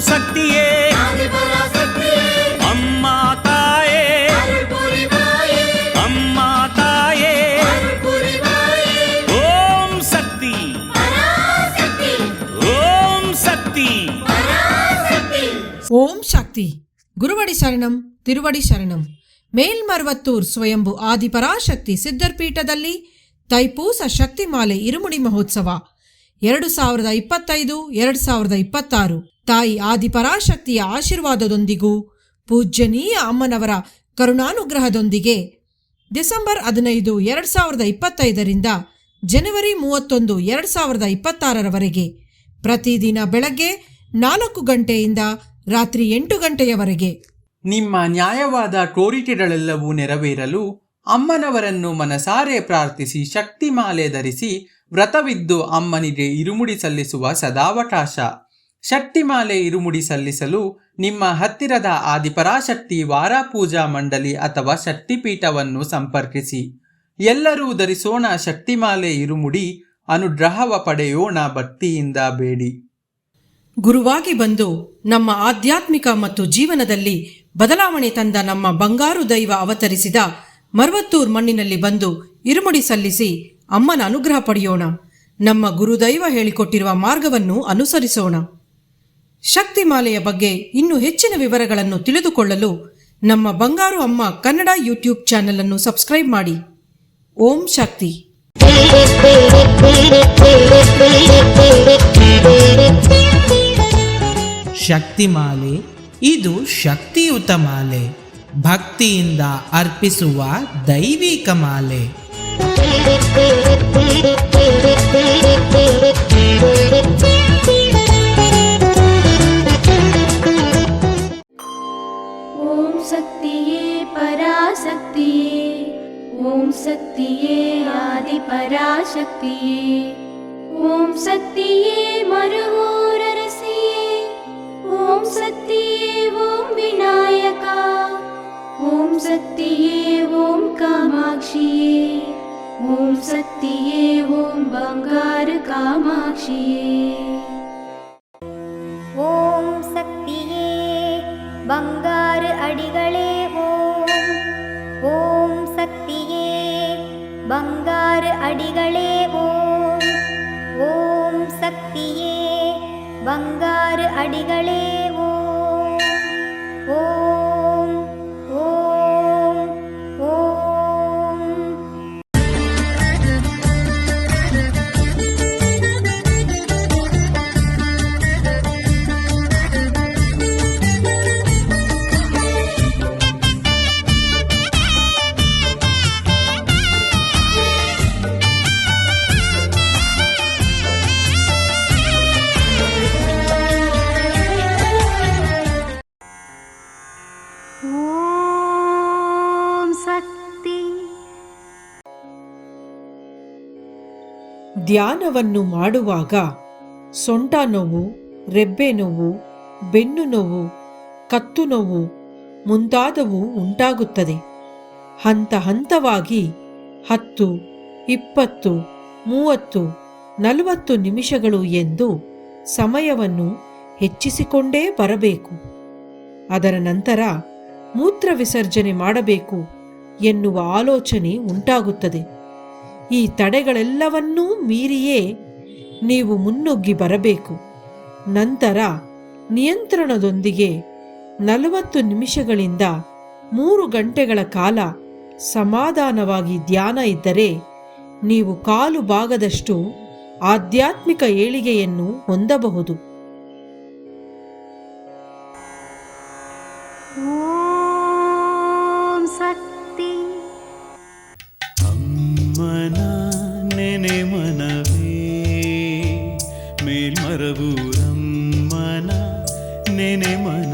ಶಕ್ತಿಯೇ ಅಮ್ಮ ತಾಯೇ, ಅಮ್ಮ ತಾಯೇ, ಓಂ ಶಕ್ತಿ, ಓಂ ಶಕ್ತಿ. ಓಂ ಶಕ್ತಿ. ಗುರುವಡಿ ಶರಣಂ, ತಿರುವಡಿ ಶರಣಂ. ಮೇಲ್ಮರ್ವತ್ತೂರ್ ಸ್ವಯಂಭು ಆದಿಪರಾಶಕ್ತಿ ಸಿದ್ಧರ್ಪೀಠದಲ್ಲಿ ತೈಪೂಸ ಶಕ್ತಿಮಾಲೆ ಇರುಮುಡಿ ಮಹೋತ್ಸವ 2025-2026 ತಾಯಿ ಆದಿಪರಾಶಕ್ತಿಯ ಆಶೀರ್ವಾದದೊಂದಿಗೂ ಪೂಜ್ಯನೀಯ ಅಮ್ಮನವರ ಕರುಣಾನುಗ್ರಹದೊಂದಿಗೆ ಡಿಸೆಂಬರ್ 15, 2025 ಜನವರಿ 31, 2026 ಪ್ರತಿದಿನ ಬೆಳಗ್ಗೆ 4 ಗಂಟೆಯಿಂದ ರಾತ್ರಿ 8 ಗಂಟೆಯವರೆಗೆ. ನಿಮ್ಮ ನ್ಯಾಯವಾದ ಕೋರಿಕೆಗಳೆಲ್ಲವೂ ನೆರವೇರಲು ಅಮ್ಮನವರನ್ನು ಮನಸಾರೆ ಪ್ರಾರ್ಥಿಸಿ ಶಕ್ತಿಮಾಲೆ ಧರಿಸಿ ವ್ರತವಿದ್ದು ಅಮ್ಮನಿಗೆ ಇರುಮುಡಿ ಸಲ್ಲಿಸುವ ಸದಾವಕಾಶ. ಶಕ್ತಿಮಾಲೆ ಇರುಮುಡಿ ಸಲ್ಲಿಸಲು ನಿಮ್ಮ ಹತ್ತಿರದ ಆದಿಪರಾಶಕ್ತಿ ವಾರಾಪೂಜಾ ಮಂಡಳಿ ಅಥವಾ ಶಕ್ತಿಪೀಠವನ್ನು ಸಂಪರ್ಕಿಸಿ. ಎಲ್ಲರೂ ಧರಿಸೋಣ ಶಕ್ತಿಮಾಲೆ ಇರುಮುಡಿ, ಅನುಗ್ರಹವ ಪಡೆಯೋಣ ಭಕ್ತಿಯಿಂದ ಬೇಡಿ. ಗುರುವಾಗಿ ಬಂದು ನಮ್ಮ ಆಧ್ಯಾತ್ಮಿಕ ಮತ್ತು ಜೀವನದಲ್ಲಿ ಬದಲಾವಣೆ ತಂದ ನಮ್ಮ ಬಂಗಾರು ದೈವ ಅವತರಿಸಿದ ಮರ್ವತ್ತೂರ್ ಮಣ್ಣಿನಲ್ಲಿ ಬಂದು ಇರುಮುಡಿ ಸಲ್ಲಿಸಿ ಅಮ್ಮನ ಅನುಗ್ರಹ ಪಡೆಯೋಣ. ನಮ್ಮ ಗುರುದೈವ ಹೇಳಿಕೊಟ್ಟಿರುವ ಮಾರ್ಗವನ್ನು ಅನುಸರಿಸೋಣ. ಶಕ್ತಿಮಾಲೆಯ ಬಗ್ಗೆ ಇನ್ನೂ ಹೆಚ್ಚಿನ ವಿವರಗಳನ್ನು ತಿಳಿದುಕೊಳ್ಳಲು ನಮ್ಮ ಬಂಗಾರು ಅಮ್ಮ ಕನ್ನಡ ಯೂಟ್ಯೂಬ್ ಚಾನೆಲ್ ಅನ್ನು ಸಬ್ಸ್ಕ್ರೈಬ್ ಮಾಡಿ. ಓಂ ಶಕ್ತಿ. ಶಕ್ತಿಮಾಲೆ ಇದು ಶಕ್ತಿಯುತ ಮಾಲೆ, ಭಕ್ತಿಯಿಂದ ಅರ್ಪಿಸುವ ದೈವಿಕ ಮಾಲೆ. ಓಂ ಶಕ್ತಿಯೇ ಪರಾಶಕ್ತಿಯೇ, ಓಂ ಶಕ್ತಿಯೇ ಆದಿಪರಾಶಕ್ತಿಯೇ, ಓಂ ಶಕ್ತಿಯೇ ಮರುಹೂರರಸಿಯೇ, ಓಂ ಶಕ್ತಿಯೇ ಓಂ ವಿನಾಯಕ, ಓಂ ಶಕ್ತಿಯೇ ಓಂ ಕಾಮಾಕ್ಷಿಯೇ, ಓಂ ಶಕ್ತಿಯೇ ಓಂ ಬಂಗಾರ ಕಾಮಾಕ್ಷಿಯೇ. ಓಂ ಶಕ್ತಿಯೇ ಬಂಗಾರ ಅಡಿಗಳೇ ಓಂ, ಓಂ ಶಕ್ತಿಯೇ ಬಂಗಾರ ಅಡಿಗಳೇ ಓಂ, ಓಂ ಶಕ್ತಿಯೇ ಬಂಗಾರ ಅಡಿಗಳೇ ಓಂ, ಓಂ ಓಂ ಓಂ. ಧ್ಯಾನವನ್ನು ಮಾಡುವಾಗ ಸೊಂಟ ನೋವು, ರೆಬ್ಬೆ ನೋವು, ಬೆನ್ನು ನೋವು, ಕತ್ತು ನೋವು ಮುಂತಾದವು ಉಂಟಾಗುತ್ತದೆ. ಹಂತ ಹಂತವಾಗಿ 10, 20, 30, 40 ನಿಮಿಷಗಳು ಎಂದು ಸಮಯವನ್ನು ಹೆಚ್ಚಿಸಿಕೊಂಡೇ ಬರಬೇಕು. ಅದರ ನಂತರ ಮೂತ್ರ ವಿಸರ್ಜನೆ ಮಾಡಬೇಕು ಎನ್ನುವ ಆಲೋಚನೆ ಉಂಟಾಗುತ್ತದೆ. ಈ ತಡೆಗಳೆಲ್ಲವನ್ನೂ ಮೀರಿಯೇ ನೀವು ಮುನ್ನುಗ್ಗಿ ಬರಬೇಕು. ನಂತರ ನಿಯಂತ್ರಣದೊಂದಿಗೆ 40 ನಿಮಿಷಗಳಿಂದ 3 ಗಂಟೆಗಳ ಕಾಲ ಸಮಾಧಾನವಾಗಿ ಧ್ಯಾನ ಇದ್ದರೆ ನೀವು ಕಾಲು ಭಾಗದಷ್ಟು ಆಧ್ಯಾತ್ಮಿಕ ಏಳಿಗೆಯನ್ನು ಹೊಂದಬಹುದು. ಓಂ ಶಕ್ತಿ. ಅಮ್ಮನ ನೆನೆ ಮನವೇ ಮೇಲ್ಮರವೂರಮ್ಮನ ನೆನೆ ಮನ